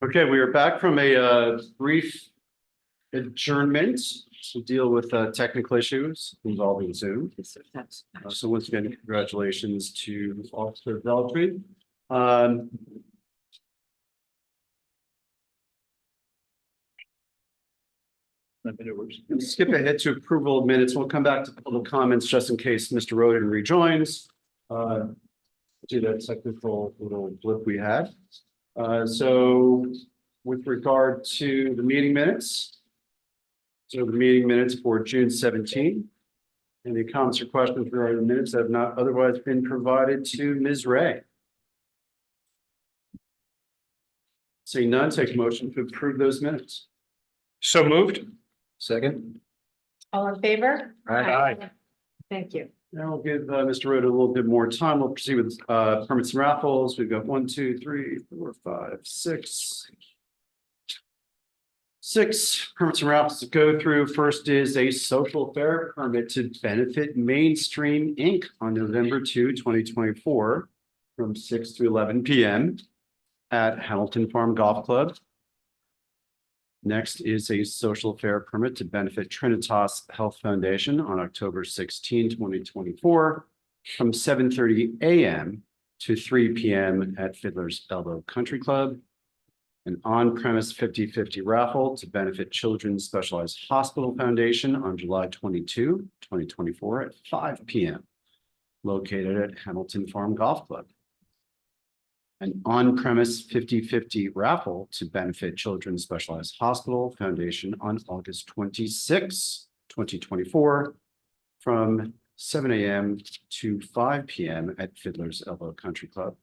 Okay, we are back from a brief adjournment to deal with technical issues involving Zoom. So once again, congratulations to Officer Veltri. Skip ahead to approval of minutes. We'll come back to public comments just in case Mr. Roden rejoins. Do that technical little blip we had. So with regard to the meeting minutes, so the meeting minutes for June 17. Any comments or questions regarding the minutes that have not otherwise been provided to Ms. Ray? Seeing none, take a motion to approve those minutes. So moved. Second. All in favor? Aye. Thank you. Now we'll give Mr. Roda a little bit more time. We'll proceed with permits and raffles. We've got 1, 2, 3, 4, 5, 6. 6 permits and raffles to go through. First is a social fair permit to benefit Mainstream Inc. on November 2, 2024 from 6 to 11 p.m. at Hamilton Farm Golf Club. Next is a social fair permit to benefit Trinitas Health Foundation on October 16, 2024 from 7:30 a.m. to 3 p.m. at Fiddler's Elbow Country Club. An on-premise 50/50 raffle to benefit Children's Specialized Hospital Foundation on July 22, 2024 at 5 p.m. located at Hamilton Farm Golf Club. An on-premise 50/50 raffle to benefit Children's Specialized Hospital Foundation on August 26, 2024 from 7 a.m. to 5 p.m. at Fiddler's Elbow Country Club.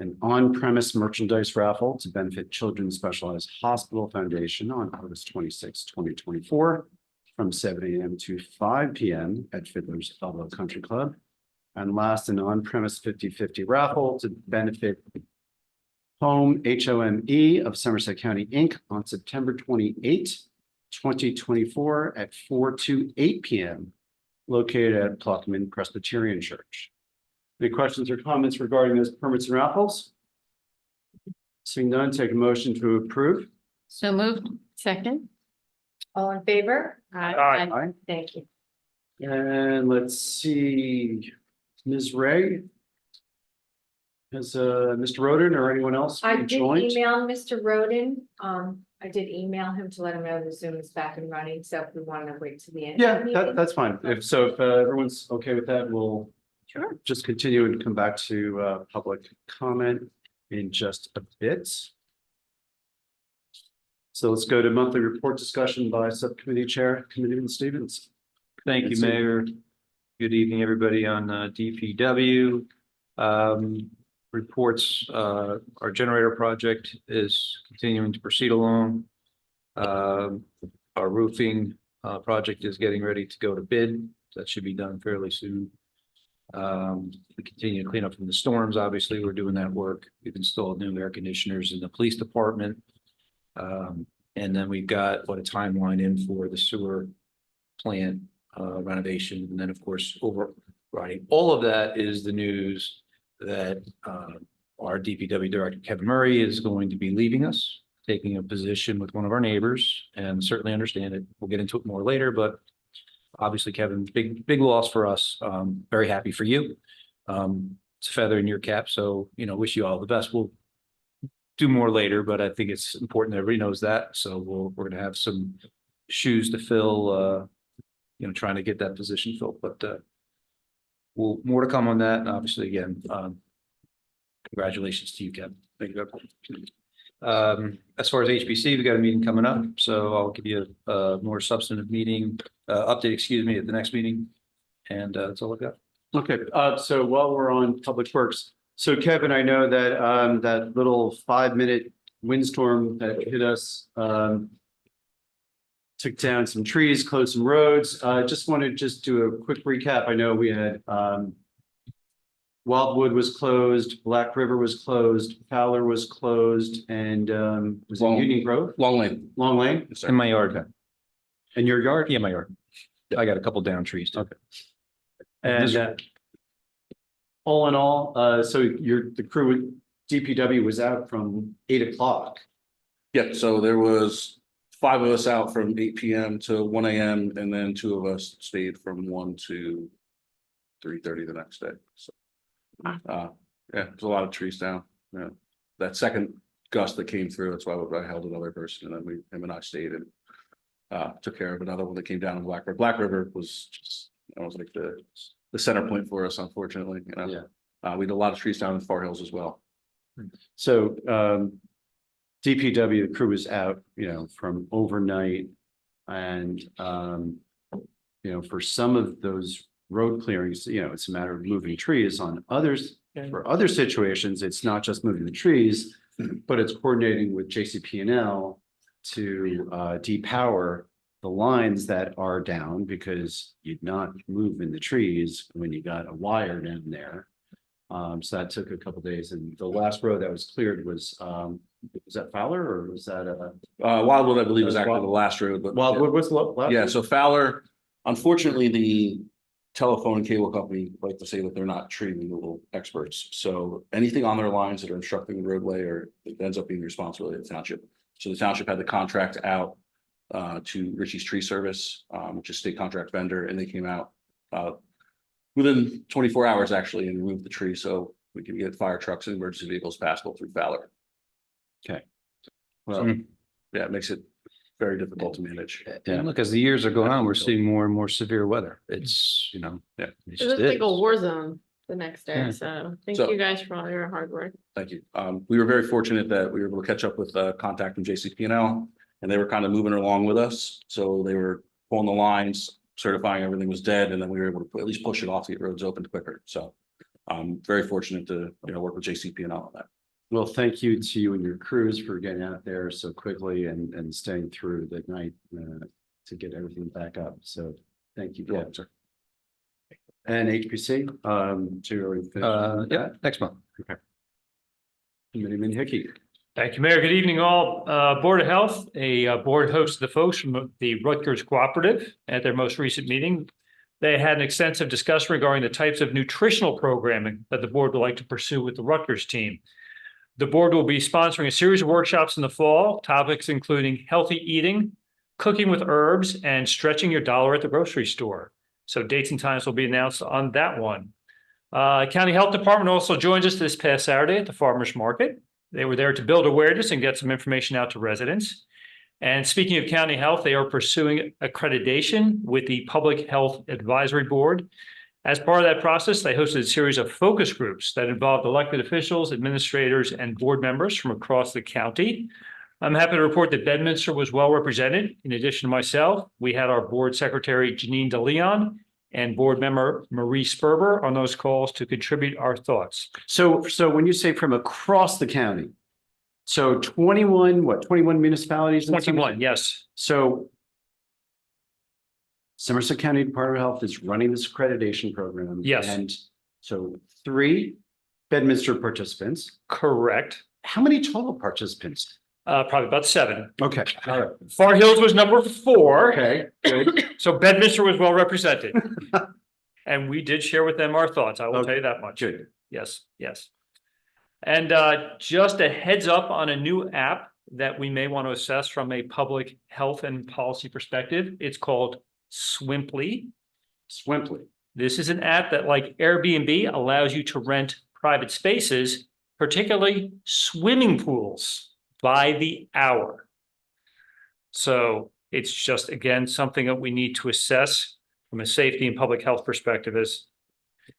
An on-premise merchandise raffle to benefit Children's Specialized Hospital Foundation on August 26, 2024 from 7 a.m. to 5 p.m. at Fiddler's Elbow Country Club. And last, an on-premise 50/50 raffle to benefit Home HOME of Somerset County, Inc. on September 28, 2024 at 4 to 8 p.m. located at Pluckman Presbyterian Church. Any questions or comments regarding those permits and raffles? Seeing none, take a motion to approve. So moved. Second. All in favor? Aye. Aye. Thank you. And let's see, Ms. Ray. Has Mr. Roden or anyone else I did joined? email Mr. Roden. I did email him to let him know the Zoom is back and running, so if we want to wait to the end. Yeah, that's fine. If everyone's okay with that, we'll Sure. just continue and come back to public comment in just a bit. So let's go to monthly report discussion by subcommittee chair, Committeeman Stevens. Thank you, Mayor. Good evening, everybody on DPW. Reports, our generator project is continuing to proceed along. Our roofing project is getting ready to go to bid. That should be done fairly soon. We continue to clean up from the storms. Obviously, we're doing that work. We've installed new air conditioners in the police department. And then we've got a timeline in for the sewer plant renovation. And then, of course, overriding all of that is the news that our DPW director, Kevin Murray, is going to be leaving us, taking a position with one of our neighbors, and certainly understand it. We'll get into it more later, but obviously, Kevin, big loss for us. Very happy for you. It's a feather in your cap. So, wish you all the best. We'll do more later, but I think it's important that everybody knows that. So we're going to have some shoes to fill, trying to get that position filled, but more to come on that. And obviously, again, congratulations to you, Kevin. Thank you. As far as HPC, we got a meeting coming up, so I'll give you a more substantive meeting update, at the next meeting. And that's all I've got. Okay, so while we're on Public Works, so Kevin, I know that that little 5-minute windstorm that hit us took down some trees, closed some roads. Just wanted to do a quick recap. I know we had Wildwood was closed, Black River was closed, Fowler was closed, and was it Union Grove? Long Lane. Long Lane? In my yard. In your yard? Yeah, my yard. I got a couple down trees too. Okay. And all in all, so the crew DPW was out from 8 o'clock. Yeah, so there was 5 of us out from 8 p.m. to 1 a.m. and then 2 of us stayed from 1 to 3:30 the next day. So, yeah, there's a lot of trees down. Yeah, that second gust that came through, that's why I held another person, and then him and I stayed and took care of another one that came down in Black River. Black River was just, like the center point for us, unfortunately. We did a lot of trees down in Far Hills as well. So DPW crew was out, from overnight, and for some of those road clearings, it's a matter of moving trees. On others, for other situations, it's not just moving the trees, but it's coordinating with JCP&L to depower the lines that are down, because you'd not move in the trees when you got a wire down there. So that took a couple days, and the last road that was cleared was that Fowler, or was that Wildwood, I believe, was actually the last road, but Wildwood was the last? yeah, so Fowler, unfortunately, the telephone and cable company like to say that they're not tree removal experts. So anything on their lines that are obstructing the roadway, or it ends up being the responsibility of the township. So the township had the contract out to Richie's Tree Service, which is state contract vendor, and they came out within 24 hours actually and removed the tree, so we can get fire trucks and emergency vehicles passable through Fowler. Okay. Well, Yeah, it makes it very difficult to manage. And look, as the years are going on, we're seeing more and more severe weather. It's, it's It just was like a is. war zone the next day, Yeah. so thank So- you guys for all your hard work. Thank you. We were very fortunate that we were able to catch up with contact from JCP&L, and they were kind of moving along with us. So they were pulling the lines, certifying everything was dead, and then we were able to at least push it off to get roads opened quicker. So I'm very fortunate to work with JCP&L on that. well, thank you to you and your crews for getting out there so quickly and staying through the night to get everything back up. So thank you. Yeah, sir. And HPC, Yeah, next month. Committeeman Hickey. Thank you, Mayor. Good evening, all. Board of Health, a board hosted the folks from the Rutgers Cooperative at their most recent meeting. They had an extensive discussion regarding the types of nutritional programming that the board would like to pursue with the Rutgers team. The board will be sponsoring a series of workshops in the fall, topics including healthy eating, cooking with herbs, and stretching your dollar at the grocery store. So dates and times will be announced on that one. County Health Department also joined us this past Saturday at the Farmers Market. They were there to build awareness and get some information out to residents. And speaking of county health, they are pursuing accreditation with the Public Health Advisory Board. As part of that process, they hosted a series of focus groups that involved elected officials, administrators, and board members from across the county. I'm happy to report that Bedminster was well represented. In addition to myself, we had our board secretary, Janine DeLeon, and board member Marie Sperber on those calls to contribute our thoughts. So when you say from across the county, so 21 municipalities? in Somerset? 21, yes. So Somerset County Department of Health is running this accreditation program. Yes. And so 3 Bedminster participants. Correct. How many total participants? Probably about 7. Okay, all right. Far Hills was number 4. Okay, good. So Bedminster was well represented. And we did share with them our thoughts. I will tell you that much. Good. Yes, yes. And just a heads up on a new app that we may want to assess from a public health and policy perspective. It's called Swimply. Swimply. This is an app that, like Airbnb, allows you to rent private spaces, particularly swimming pools, by the hour. So it's just, again, something that we need to assess from a safety and public health perspective. Is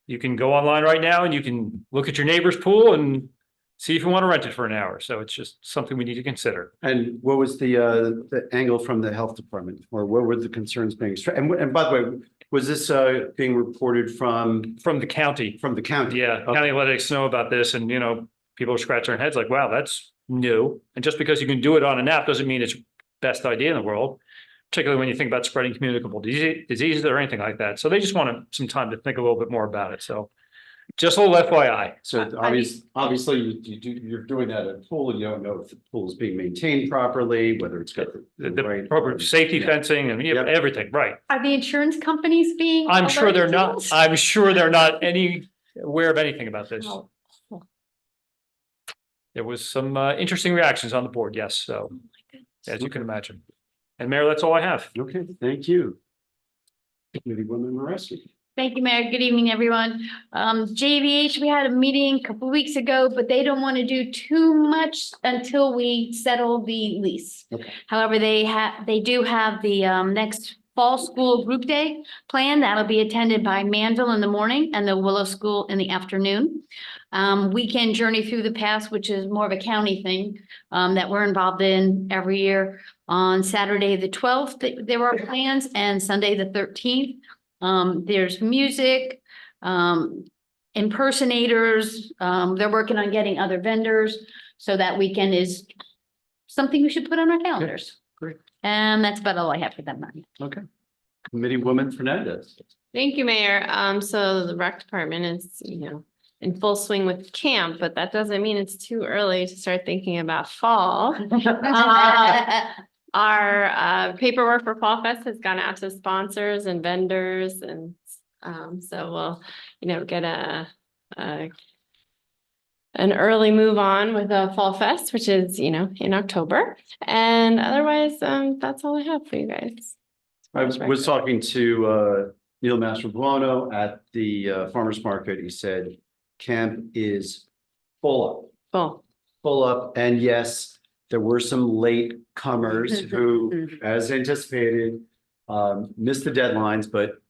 you can go online right now and you can look at your neighbor's pool and see if you want to rent it for an hour. So it's just something we need to consider. And what was the angle from the health department, or what were the concerns being? And by the way, was this being reported from the county? the county? Yeah, Okay. county let us know about this, and people are scratching their heads like, wow, that's new. And just because you can do it on an app doesn't mean it's best idea in the world, particularly when you think about spreading communicable diseases or anything like that. So they just wanted some time to think a little bit more about it. So just a little FYI. So obviously you're doing that at a pool, and you don't know if the pool is being maintained properly, whether it's got The right appropriate safety Yeah. fencing and Yep. everything, right? Are the insurance companies being? I'm sure they're alerted to not, this? I'm sure they're not aware of anything about this. Oh. there was some interesting reactions on the board, yes, so as you can imagine. And Mayor, that's all I have. Okay, thank you. Committee Woman Mareski. Thank you, Mayor. Good evening, everyone. JVH, we had a meeting a couple weeks ago, but they don't want to do too much until we settle the lease. Okay. However, they do have the next fall school group day plan. That'll be attended by Manville in the morning and the Willow School in the afternoon. Weekend Journey Through the Past, which is more of a county thing, that we're involved in every year. On Saturday, the 12th, there are plans, and Sunday, the 13th. There's music, impersonators. They're working on getting other vendors. So that weekend is something we should put on our calendars. Great. And that's about all I have for that night. Okay. Committee Woman Fernandez. Thank you, Mayor. So the rec department is, in full swing with camp, but that doesn't mean it's too early to start thinking about fall. Our paperwork for Fall Fest has gone out to sponsors and vendors, and so we'll, get an early move on with the Fall Fest, which is, in October. And otherwise, that's all I have for you guys. I was talking to Neil Mastrobuono at the farmer's market. He said camp is full up, and yes, there were some late comers who, as anticipated, missed the deadlines, but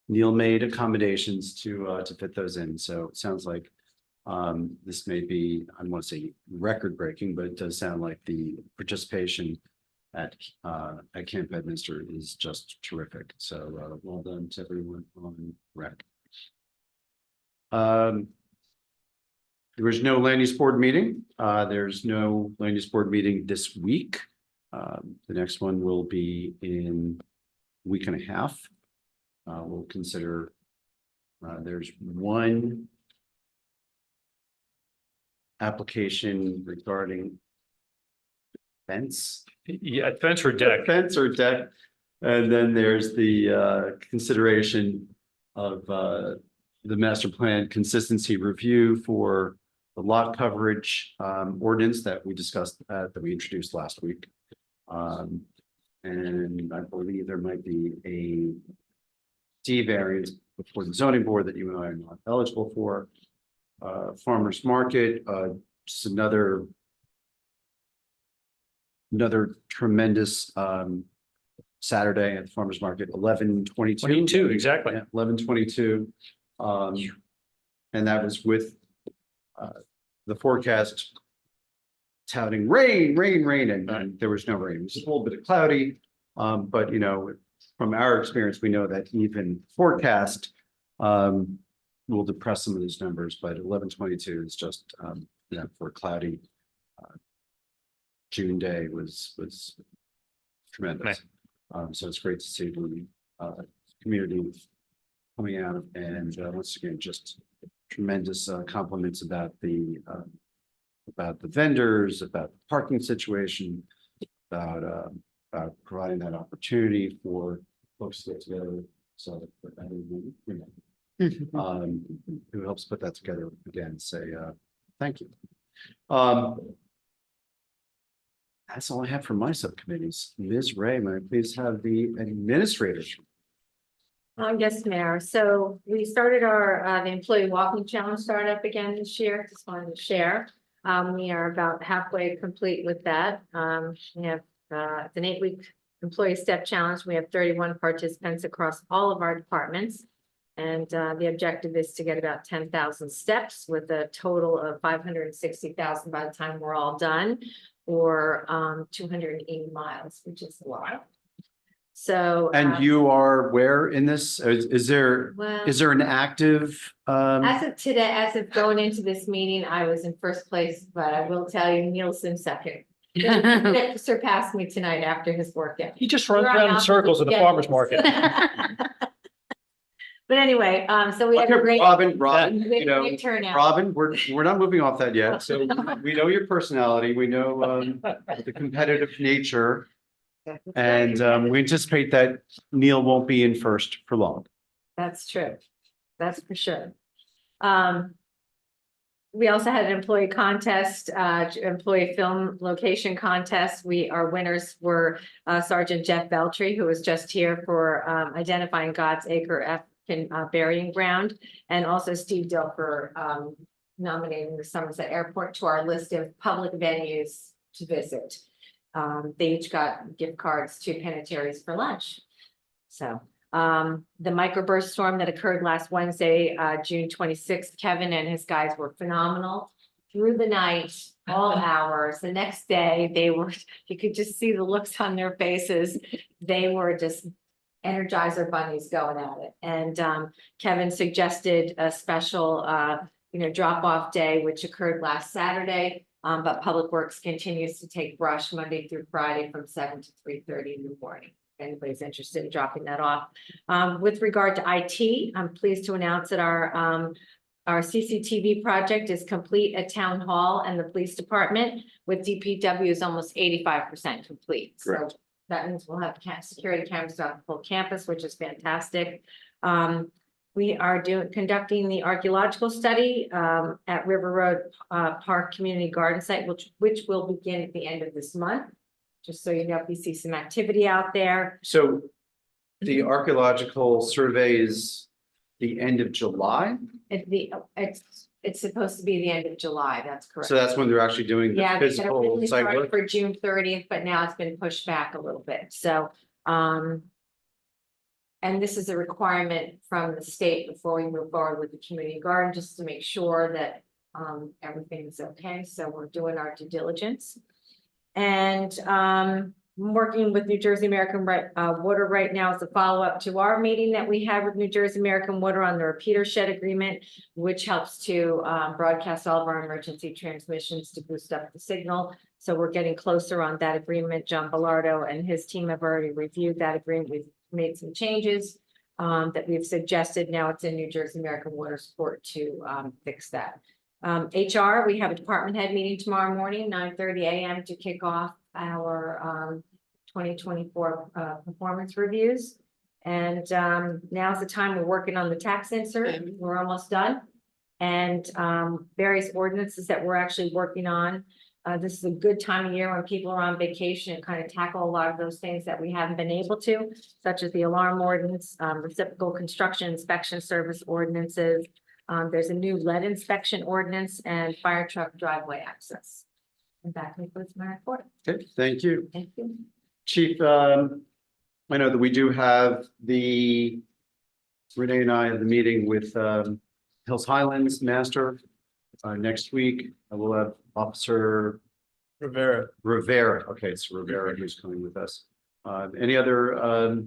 Neil made accommodations to fit those in. So it sounds like this may be, I don't want to say record breaking, but it does sound like the participation at Camp Bedminster is just terrific. So well done to everyone on rec. There was no land use board meeting. There's no land use board meeting this week. The next one will be in a week and a half. We'll consider, there's one application regarding fence. Yeah, fence or deck. Fence or deck. And then there's the consideration of the master plan consistency review for the lot coverage ordinance that we discussed, that we introduced last week. And I believe there might be a D variance before the zoning board that you and I are not eligible for. Farmers market, just another tremendous Saturday at the farmers market, 11/22. 22, exactly. 11/22. And that was with the forecast touting rain, and there was no rain. It was just a little bit of cloudy. But from our experience, we know that even forecast will depress some of these numbers, but 11/22 is just for a cloudy June day was tremendous. So it's great to see the community coming out, and once again, just tremendous compliments about the vendors, about the parking situation, about providing that opportunity for folks to get together. So who helps put that together again, say thank you. That's all I have for my subcommittees. Ms. Ray, may I please have the administrators? Yes, Mayor. So we started our the employee walking challenge startup again this year. Just wanted to share. We are about halfway complete with that. We have it's an 8-week employee step challenge. We have 31 participants across all of our departments. And the objective is to get about 10,000 steps with a total of 560,000 by the time we're all done, or 280 miles, which is a lot. So. And you are where in this? Is there an active? As of today, as of going into this meeting, I was in first place, but I will tell you, Nielsen second. He surpassed me tonight after his workout. He just runs around in circles at the farmer's market. But anyway, so we have a great. Robin, we had a great turnout. Robin, we're not moving off that yet. So we know your personality. We know the competitive nature. And we anticipate that Neil won't be in first for long. That's true. That's for sure. We also had an employee contest, employee film location contest. Our winners were Sergeant Jeff Beltry, who was just here for identifying God's Acre African burying ground, and also Steve Dill for nominating the Somerset Airport to our list of public venues to visit. They each got gift cards to Penetari's for lunch. So the microburst storm that occurred last Wednesday, June 26th, Kevin and his guys were phenomenal through the night, all hours. The next day, you could just see the looks on their faces. They were just Energizer bunnies going at it. And Kevin suggested a special, drop off day, which occurred last Saturday. But Public Works continues to take brush Monday through Friday from 7 to 3:30 in the morning. If anybody's interested in dropping that off. With regard to IT, I'm pleased to announce that our CCTV project is complete at Town Hall and the Police Department, with DPW is almost 85% complete. Correct. So that means we'll have security cameras on the full campus, which is fantastic. We are conducting the archaeological study at River Road Park Community Garden Site, which will begin at the end of this month. Just so you know, if you see some activity out there. So the archaeological survey is the end of July? It's supposed to be the end of July, that's correct. So that's when they're actually doing the Yeah, they had physical originally site started work? for June 30th, but now it's been pushed back a little bit, so, and this is a requirement from the state before we move forward with the community garden, just to make sure that everything's okay, so we're doing our due diligence. And I'm working with New Jersey American Water right now as a follow-up to our meeting that we had with New Jersey American Water on the repeater shed agreement, which helps to broadcast all of our emergency transmissions to boost up the signal. So we're getting closer on that agreement. John Bellardo and his team have already reviewed that agreement. We've made some changes that we've suggested. Now it's in New Jersey American Water's court to fix that. HR, we have a department head meeting tomorrow morning, 9:30 a.m. to kick off our 2024 performance reviews. And now's the time we're working on the tax insert. We're almost done. And various ordinances that we're actually working on. This is a good time of year when people are on vacation and kind of tackle a lot of those things that we haven't been able to, such as the alarm ordinance, reciprocal construction inspection service ordinances. There's a new lead inspection ordinance and fire truck driveway access. And that concludes my report. Okay, thank you. Thank you. Chief, I know that we do have Renee and I have the meeting with Hills Highlands Master next week. I will have Officer Rivera. Okay, it's Rivera who's coming with us. Any other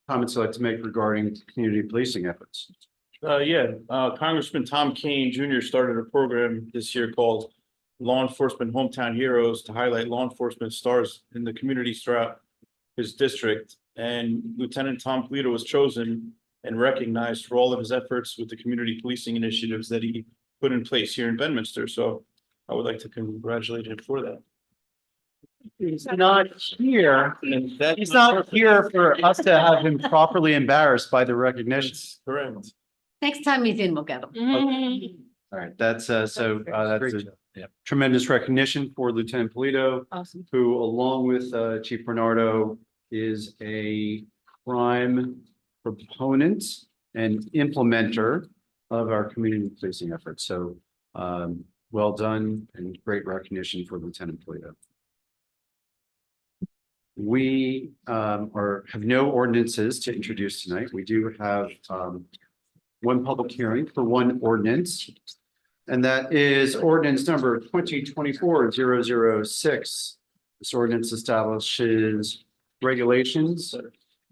comments you'd like to make regarding community policing efforts? Congressman Tom Kane Jr. started a program this year called Law Enforcement Hometown Heroes to highlight law enforcement stars in the communities throughout his district. And Lieutenant Tom Polito was chosen and recognized for all of his efforts with the community policing initiatives that he put in place here in Bedminster. So I would like to congratulate him for that. He's not here. He's not here for us to have him properly embarrassed by the recognition. That's correct. Next time he's in, we'll get him. All right, that's that's Great a job. tremendous recognition for Lieutenant Polito, Awesome. who along with Chief Bernardo is a prime proponent and implementer of our community policing efforts. So well done and great recognition for Lieutenant Polito. We have no ordinances to introduce tonight. We do have one public hearing for one ordinance. And that is ordinance number 2024-006. This ordinance establishes regulations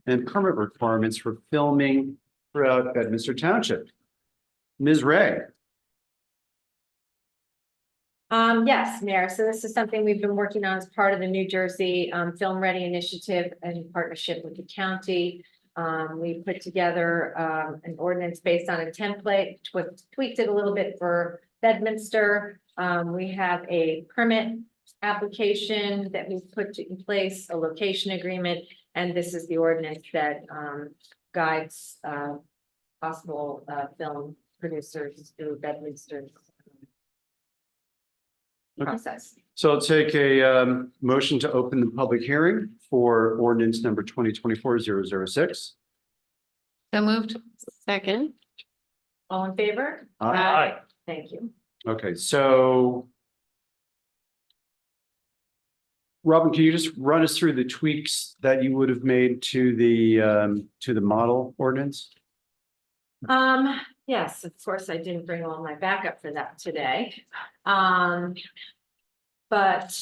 and permit requirements for filming throughout Bedminster Township. Ms. Ray. Yes, Mayor. So this is something we've been working on as part of the New Jersey Film Ready Initiative in partnership with the county. We put together an ordinance based on a template, tweaked it a little bit for Bedminster. We have a permit application that we've put in place, a location agreement, and this is the ordinance that guides possible film producers through Bedminster's process. So I'll take a motion to open the public hearing for ordinance number 2024-006. So moved. Second. All in favor? Aye. Thank you. Okay, so Robin, can you just run us through the tweaks that you would have made to the model ordinance? Yes, of course, I didn't bring all my backup for that today. But,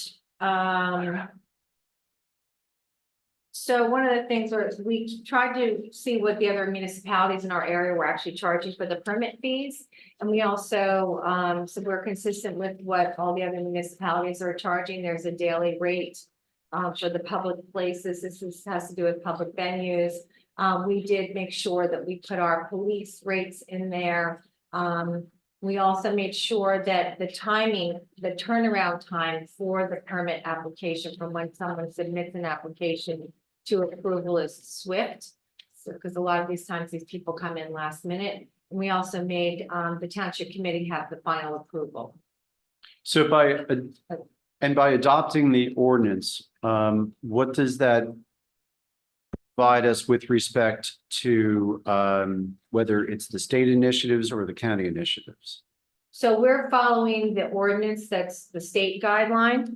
so one of the things was we tried to see what the other municipalities in our area were actually charging for the permit fees. And we also, so we're consistent with what all the other municipalities are charging. There's a daily rate for the public places. Has to do with public venues. We did make sure that we put our police rates in there. We also made sure that the timing, the turnaround time for the permit application from when someone submits an application to approval is swift. So, because a lot of these times these people come in last minute. And we also made the township committee have the final approval. So by adopting the ordinance, what does that provide us with respect to whether it's the state initiatives or the county initiatives? So we're following the ordinance, that's the state guideline.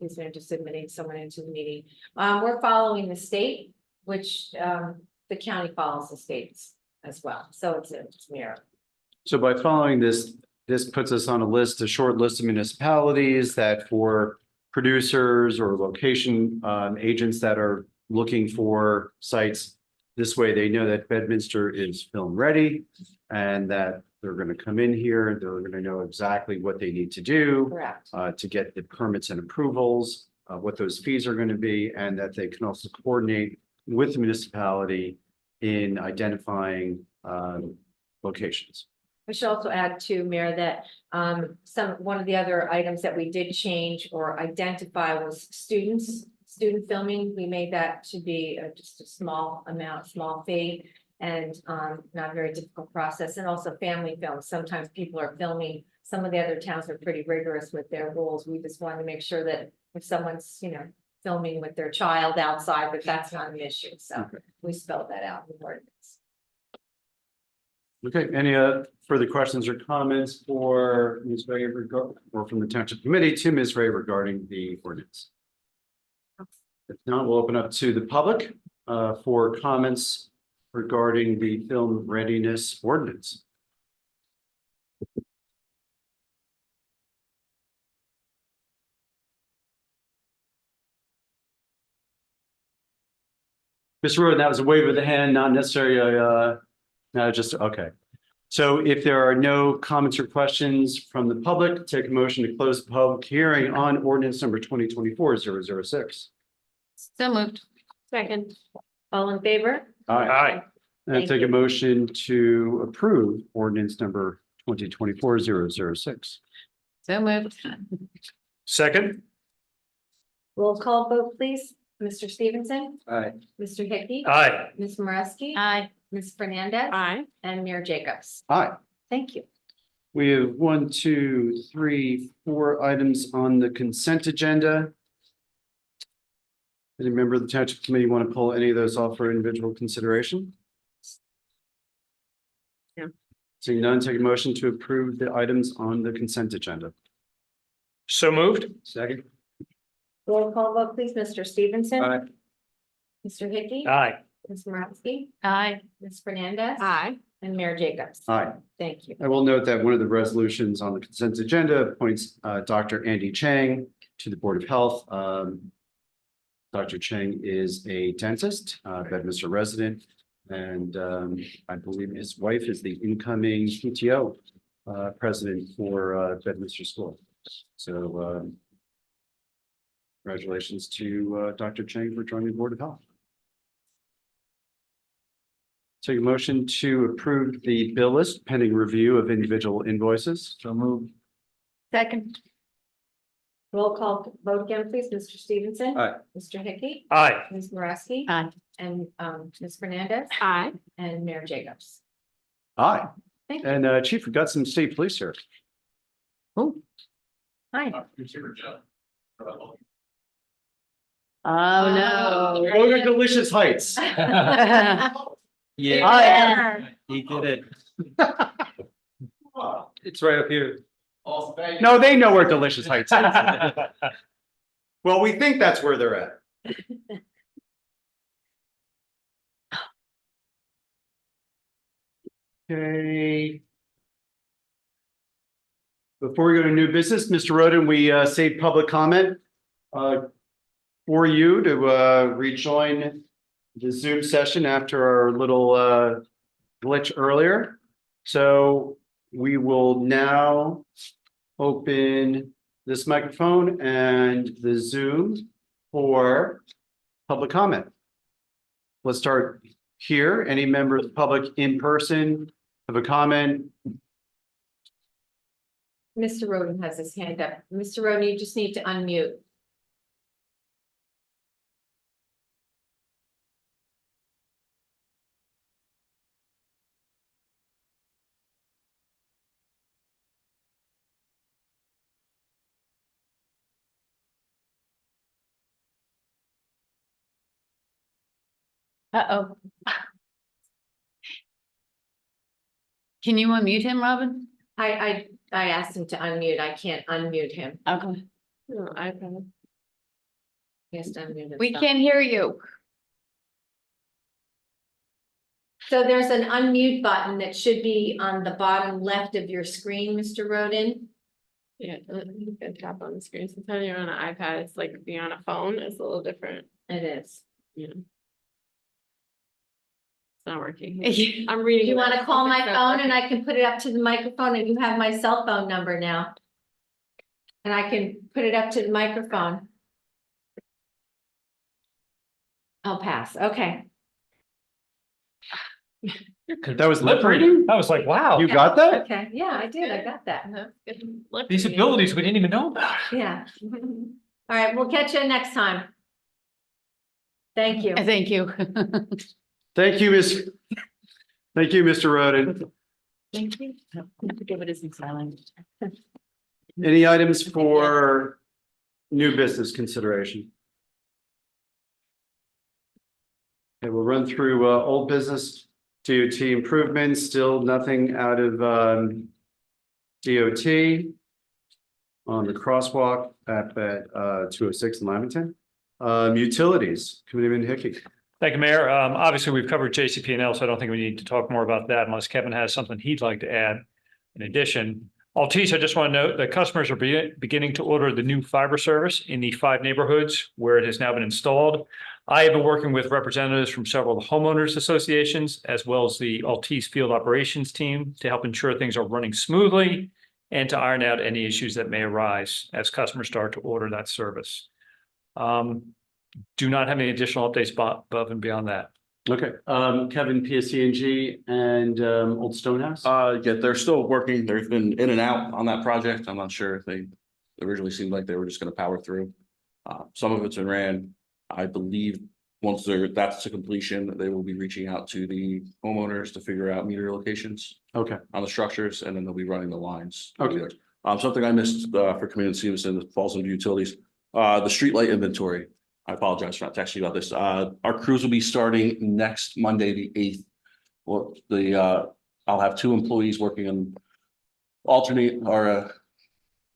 These are just admitting someone into the meeting. We're following the state, which the county follows the states as well. So it's mirror. So by following this, this puts us on a short list of municipalities that for producers or location agents that are looking for sites. This way they know that Bedminster is film ready and that they're going to come in here. They're going to know exactly what they need to do Correct. to get the permits and approvals, what those fees are going to be, and that they can also coordinate with the municipality in identifying locations. I should also add to Mayor that one of the other items that we did change or identify was student filming. We made that to be just a small amount, small fee, and not a very difficult process. And also family films. Sometimes people are filming. Some of the other towns are pretty rigorous with their rules. We just wanted to make sure that if someone's, filming with their child outside, that that's not an issue. So we spelled that out in the ordinance. Okay, any further questions or comments for Ms. Ray or from the Township Committee to Ms. Ray regarding the ordinance? If not, we'll open up to the public for comments regarding the film readiness ordinance. Mr. Roden, that was a wave of the hand, not necessarily no, just, okay. So if there are no comments or questions from the public, take a motion to close the public hearing on ordinance number 2024-006. So moved. Second. All in favor? Aye. And Thank take you. a motion to approve ordinance number 2024-006. So moved. Second. Roll call vote, please. Mr. Stevenson? Aye. Mr. Hickey? Aye. Ms. Moreski? Aye. Ms. Fernandez? Aye. And Mayor Jacobs. Aye. Thank you. We have 1, 2, 3, 4 items on the consent agenda. Any member of the Township Committee want to pull any of those off for individual consideration? Yeah. Seeing none, take a motion to approve the items on the consent agenda. So moved. Second. Roll call vote, please. Mr. Stevenson? Aye. Mr. Hickey? Aye. Ms. Moreski? Aye. Ms. Fernandez? Aye. And Mayor Jacobs. Aye. Thank you. I will note that one of the resolutions on the consent agenda appoints Dr. Andy Chang to the Board of Health. Dr. Chang is a dentist, Bedminster resident, and I believe his wife is the incoming PTO president for Bedminster School. So congratulations to Dr. Chang for joining the Board of Health. Take a motion to approve the bill list pending review of individual invoices. So moved. Second. Roll call vote again, please. Mr. Stevenson? Aye. Mr. Hickey? Aye. Ms. Moreski? Aye. And Ms. Fernandez? Aye. And Mayor Jacobs. Aye. Thank you. And Chief, we've got some state police here. Oh. Hi. Oh, no. Go to Delicious Heights. Yeah. He did it. It's right up here. No, they know where Delicious Heights is. Well, we think that's where they're at. Okay. Before we go to new business, Mr. Roden, we saved public comment for you to rejoin the Zoom session after our little glitch earlier. So we will now open this microphone and the Zoom for public comment. Let's start here. Any member of the public in person have a comment? Mr. Roden has his hand up. Mr. Roden, you just need to unmute. Uh-oh. Can you unmute him, Robin? I asked him to unmute. I can't unmute him. Okay. No, iPad. He has to unmute We himself. can't hear you. So there's an unmute button that should be on the bottom left of your screen, Mr. Roden. Yeah, you can tap on the screen. Sometimes you're on an iPad, it's like being on a phone, it's a little different. It is. Yeah. It's not working. Do I'm Do reading. you want to call my Okay. phone and I can put it up to the microphone and you have my cell phone number now? And I can put it up to the microphone. I'll pass. Okay. That was lip reading? I was like, wow, You got that? Okay. Yeah, I did. I got that. these abilities we didn't even know about. Yeah. All right. We'll catch you next time. Thank you. Thank you. Thank you, Mr. Roden. Thank you. Give it as silent. Any items for new business consideration? Okay, we'll run through old business, DOT improvements, still nothing out of DOT on the crosswalk at 206 in Lamington. Utilities, Committeeman Hickey. Thank you, Mayor. Obviously, we've covered JCP&L, so I don't think we need to talk more about that unless Kevin has something he'd like to add. In addition, Altice, I just want to note that customers are beginning to order the new fiber service in the 5 neighborhoods where it has now been installed. I have been working with representatives from several of the homeowners associations, as well as the Altice field operations team to help ensure things are running smoothly and to iron out any issues that may arise as customers start to order that service. Do not have any additional updates above and beyond that. Okay, Kevin, PSC&G and Old Stonehouse? Yeah, they're still working. They've been in and out on that project. I'm not sure if they originally seemed like they were just gonna power through. Some of it's been ran. I believe once that's to completion, they will be reaching out to the homeowners to figure out meter locations Okay, on the structures, and then they'll be running the lines. Okay. Something I missed for community service and falls into utilities, the streetlight inventory. I apologize for not texting you about this. Our crews will be starting next Monday, the 8th. Well, I'll have 2 employees working on alternate or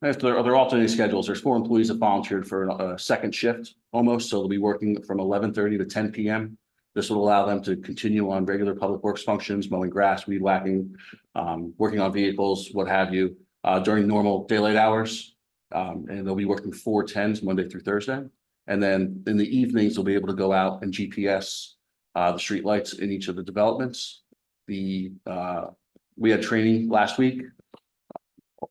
after their alternating schedules. There's 4 employees that volunteered for a second shift almost, so they'll be working from 11:30 to 10 p.m. This will allow them to continue on regular public works functions, mowing grass, weed whacking, working on vehicles, what have you, during normal daylight hours. And they'll be working 4 10s Monday through Thursday. And then in the evenings, they'll be able to go out and GPS the streetlights in each of the developments. We had training last week.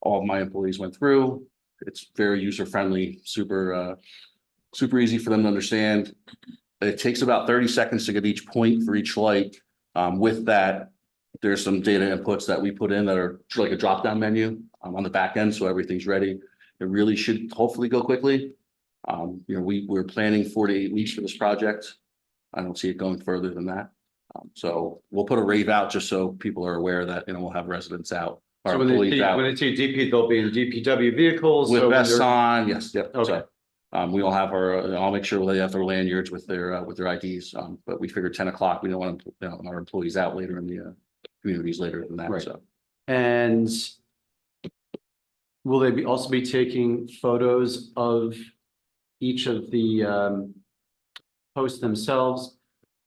All of my employees went through. It's very user-friendly, super easy for them to understand. It takes about 30 seconds to get each point for each light. With that, there's some data inputs that we put in that are like a drop-down menu on the back end, so everything's ready. It really should hopefully go quickly. We're planning 4 to 8 weeks for this project. I don't see it going further than that. So we'll put a rave out just so people are aware that, we'll have residents out our So when they employees see, out when they see DP, they'll be in DPW vehicles. with so when vests they're- on. Yes, yep. Okay. So, we all have I'll make sure they have their lanyards with their IDs. But we figured 10 o'clock, we don't want our employees out later in the communities later than that. Right. So And will they also be taking photos of each of the posts themselves?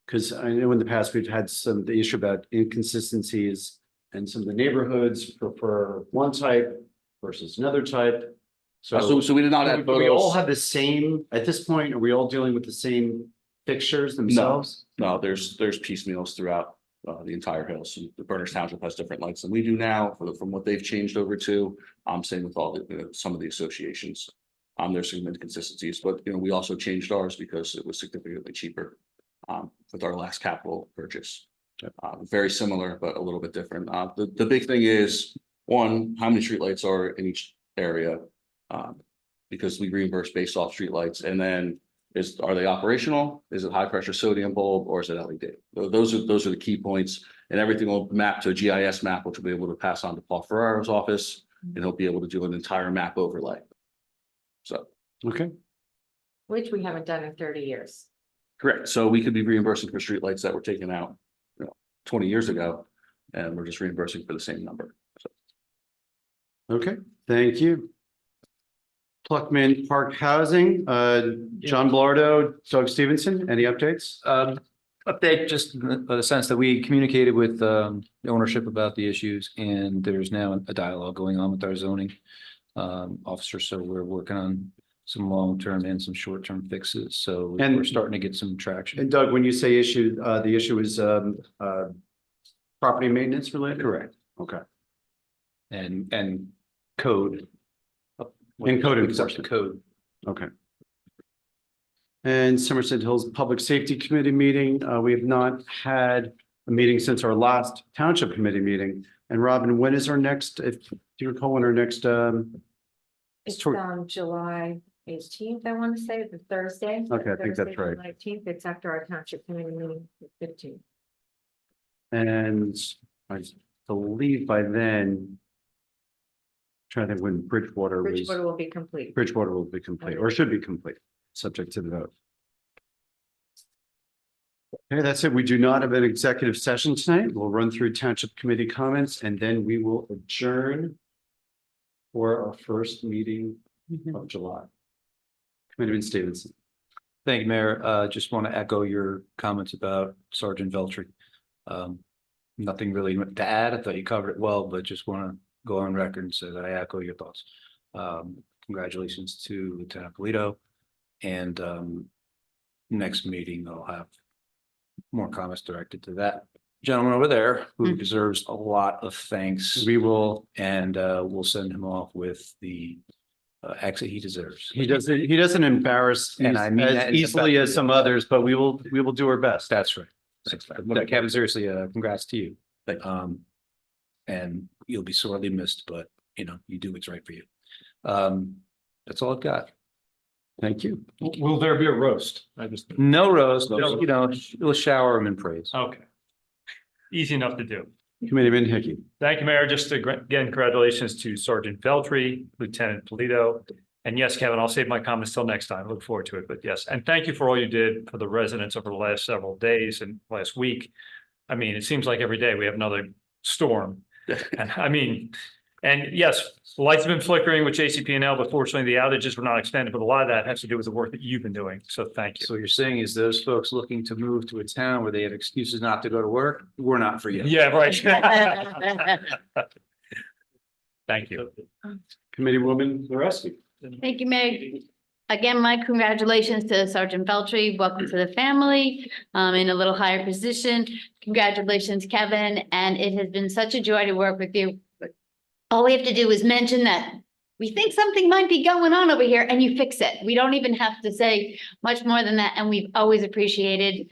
Because I know in the past, we've had the issue about inconsistencies and some of the neighborhoods prefer one type versus another type. so we did not add Do we all photos. have the same, at this point, are we all dealing with the same fixtures themselves? No, there's piecemeals throughout the entire hill. So the Berners Township has different lights than we do now from what they've changed over to. Same with all some of the associations. There's some inconsistencies, but we also changed ours because it was significantly cheaper with our last capital purchase. Very similar, but a little bit different. The big thing is, one, how many streetlights are in each area? Because we reimburse based off streetlights, and then are they operational? Is it high pressure sodium bulb or is it LED? Those are the key points, and everything will map to a GIS map, which we'll be able to pass on to Paul Ferraro's office, and he'll be able to do an entire map overlay. So, Okay, Which we haven't done in 30 years. correct. So we could be reimbursing for streetlights that were taken out, 20 years ago, and we're just reimbursing for the same number. So, okay, thank you. Pluckman Park Housing, John Blardo, Doug Stevenson, any updates? Update just in the sense that we communicated with the ownership about the issues, and there's now a dialogue going on with our zoning officer. So we're working on some long-term and some short-term fixes. So And- we're starting to get some traction. And Doug, when you say issue, the issue is property maintenance related? Correct. Okay. And code. And code Accept the enforcement. code. Okay. And Somerset Hills Public Safety Committee meeting, we have not had a meeting since our last Township Committee meeting. And Robin, when is our next, do you recall when our next, It's toward- July 18th, I want to say, the Thursday. Okay, I think that's right. 19th, it's after our Township Committee meeting, the 15th. and I believe by then, trying to think when Bridgewater Bridgewater will be complete. Bridgewater will be complete, or should be complete, subject to the vote. Okay, that's it. We do not have an executive session tonight. We'll run through Township Committee comments, and then we will adjourn for our first meeting of July. Committeeman Stevenson. Thank you, Mayor. Just want to echo your comments about Sergeant Veltri. Nothing really to add. I thought you covered it well, but just want to go on record and say that I echo your thoughts. Congratulations to Lieutenant Polito. And next meeting, I'll have more comments directed to that gentleman over there who deserves a lot of thanks. We will, And we'll send him off with the exit he deserves. he doesn't embarrass And I mean that as in the easily best as way. some others, but we will do our best. That's right. Kevin, seriously, congrats to you. Thank you. And you'll be sorely missed, but you do what's right for you. That's all I've got. Thank you. Will there be a roast? I just, No roast, we'll shower him in praise. okay. Easy enough to do. Committeeman Hickey. Thank you, Mayor. Just again, congratulations to Sergeant Veltri, Lieutenant Polito. And yes, Kevin, I'll save my comments till next time. I look forward to it, but yes. And thank you for all you did for the residents over the last several days and last week. I mean, it seems like every day we have another storm. And I mean, and yes, the lights have been flickering with JCP&L, but fortunately the outages were not extended, but a lot of that has to do with the work that you've been doing. So thank you. So what you're saying is those folks looking to move to a town where they have excuses not to go to work, we're not for you. Yeah, right. Thank you. Committeewoman Loreski. Thank you, Meg. Again, my congratulations to Sergeant Beltry. Welcome to the family, in a little higher position. Congratulations, Kevin, and it has been such a joy to work with you. All we have to do is mention that we think something might be going on over here and you fix it. We don't even have to say much more than that, and we've always appreciated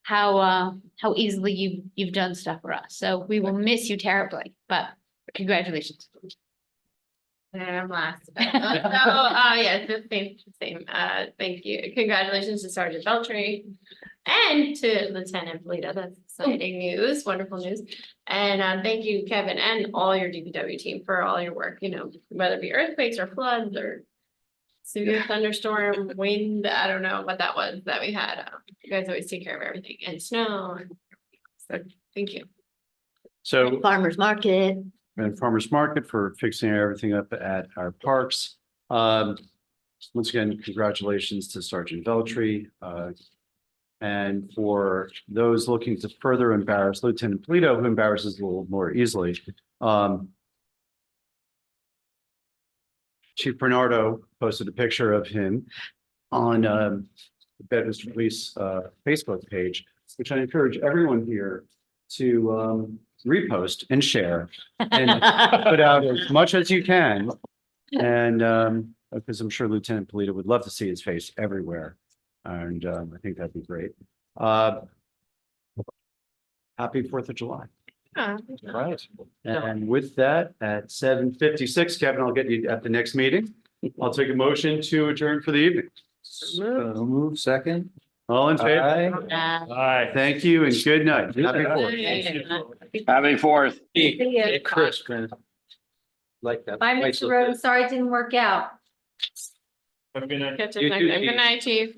how easily you've done stuff for us. So we will miss you terribly, but congratulations. And I'm last. Yes, the same. Thank you. Congratulations to Sergeant Beltry. And to Lieutenant Polito, that's exciting news, wonderful news. And thank you, Kevin, and all your DPW team for all your work, you know, whether it be earthquakes or floods or severe thunderstorm, wind, I don't know what that was that we had. You guys always take care of everything, and snow. So thank you. So, Farmer's market. and Farmers Market for fixing everything up at our parks. Once again, congratulations to Sergeant Veltri. And for those looking to further embarrass Lieutenant Polito, who embarrasses a little more easily, Chief Bernardo posted a picture of him on the Bedminster Police Facebook page, which I encourage everyone here to repost and share and put out as much as you can. And because I'm sure Lieutenant Polito would love to see his face everywhere. And I think that'd be great. Happy 4th of July. Right. And with that, at 7:56, Kevin, I'll get you at the next meeting. I'll take a motion to adjourn for the evening. So move second. All in favor? Aye. Aye. Thank you and good night. Happy 4th. Happy 4th. you. Chris, like that. Bye, Mr. Rhodes. Sorry it didn't work out. Have a good night. Catch you You next too, time. Good Chief. night, Chief.